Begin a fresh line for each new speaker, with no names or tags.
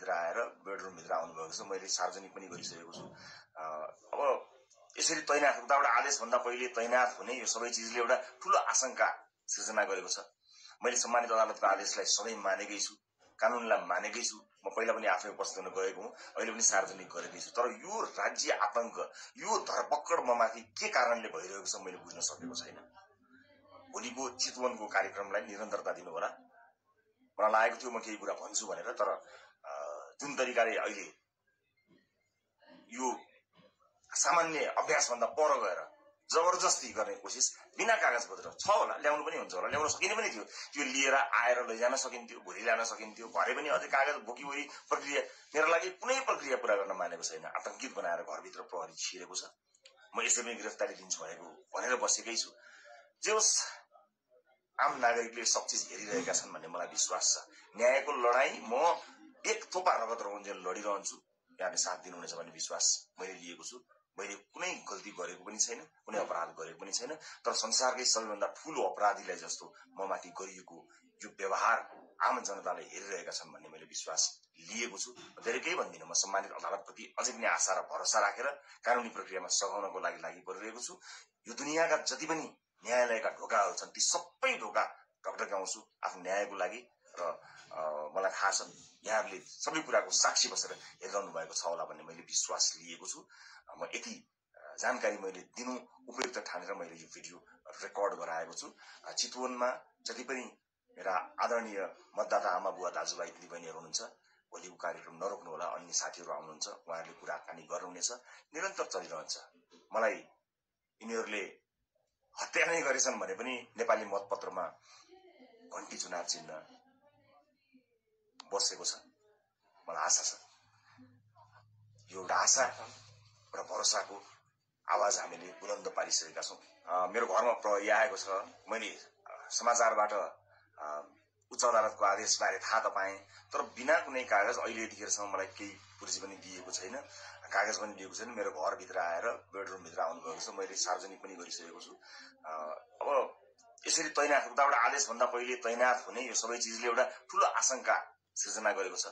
घरभित्र आएर बेडरुमभित्र आउनुभएको छ। मैले सार्वजनिक पनि गरिसकेको छु। अब यसरी तैनात उताबाट आदेशभन्दा पहिले तैनात हुने यो सबै चिजले एउटा ठूलो आशंका सृजना गरेको छ। मैले सम्मानित अदालतको आदेशलाई सधैँ मानेकै छु, कानूनलाई मानेकै छु। म पहिला पनि आफै उपस्थित हुन गएको हुँ, अहिले पनि सार्वजनिक गरेकै छु। तर यो राज्य आतंक, यो धरपकड ममाथि के कारणले भइरहेको छ मैले बुझ्न सकेको छैन। भोलिको चितवनको कार्यक्रमलाई निरन्तरता दिनु होला। मलाई लागेको थियो म केही कुरा भन्छु भनेर, तर जुन तरिकाले अहिले यो सामान्य अभ्यासभन्दा पर गएर जबरजस्ती गर्ने कोसिस बिना कागजपत्र छ होला, ल्याउनु पनि हुन्छ होला, ल्याउन सकिने पनि थियो। त्यो लिएर आएर लैजान सकिन्थ्यो, भोलि ल्याउन सकिन्थ्यो, भरे पनि अझै कागज बोकीवरी प्रक्रिया। मेरो लागि कुनै प्रक्रिया पूरा गर्न मानेको छैन। आतंकित बनाएर घरभित्र प्रहरी छिरेको छ। म यसै पनि गिरफ्तारी दिन्छु भनेर बसेकै छु। जे होस्, आम नागरिकले सब चिज हेरिरहेका छन् भन्ने मलाई विश्वास छ। न्यायको लडाई म एक थोपा रगत रहुन्जेल लडिरहन्छु। यहाँले साथ दिनुहुनेछ भन्ने विश्वास मैले लिएको छु। मैले कुनै गल्ती गरेको पनि छैन, कुनै अपराध गरेको पनि छैन। तर संसारकै सबैभन्दा ठूलो अपराधीलाई जस्तो ममाथि गरिएको यो व्यवहार आम जनताले हेरिरहेका छन् भन्ने मैले विश्वास लिएको छु। धेरै केही भन्दिनँ। म सम्मानित अदालतप्रति अझै पनि आशा र भरोसा राखेर कानूनी प्रक्रियामा सघाउनको लागि परिरहेको छु। यो दुनियाँका जति पनि न्यायालयका ढोकाहरू छन्, ती सबै ढोका ढकढक्याउँछु आफ्नो न्यायको लागि। र मलाई थाहा छ यहाँहरूले सबै कुराको साक्षी बसेर हेरिरहनु भएको छ होला भन्ने मैले विश्वास लिएको छु। म यति जानकारी मैले दिनु उपयुक्त ठानेर मैले यो भिडियो रेकर्ड गराएको छु। चितवनमा जति पनि मेरा आदरणीय मतदाता आमा बुवा दाजुभाइ दिदीबहिनीहरू हुनुहुन्छ, भोलिको कार्यक्रम नरोक्नु होला। अन्य साथीहरू आउनुहुन्छ, उहाँहरूले कुराकानी गर्नुहुनेछ, निरन्तर चलिरहन्छ। मलाई यिनीहरूले हत्या नै गरेछन् भने पनि नेपाली मतपत्रमा घण्टी चुनाव चिन्ह बसेको छ। मलाई आशा छ यो एउटा आशा र भरोसाको आवाज हामीले बुलन्द पारिसकेका छौँ। मेरो घरमा प्रहरी आएको छ। मैले समाचारबाट उच्च अदालतको आदेशबारे थाहा त पाएँ, तर बिना कुनै कागज अहिले यतिखेरसम्म मलाई केही पुर्जी पनि दिएको छैन, कागज पनि दिएको छैन। मेरो घरभित्र आएर बेडरुमभित्र आउनुभएको छ। मैले सार्वजनिक पनि गरिसकेको छु। अब यसरी तैनात उताबाट आदेशभन्दा पहिले तैनात हुने यो सबै चिजले एउटा ठूलो आशंका सृजना गरेको छ।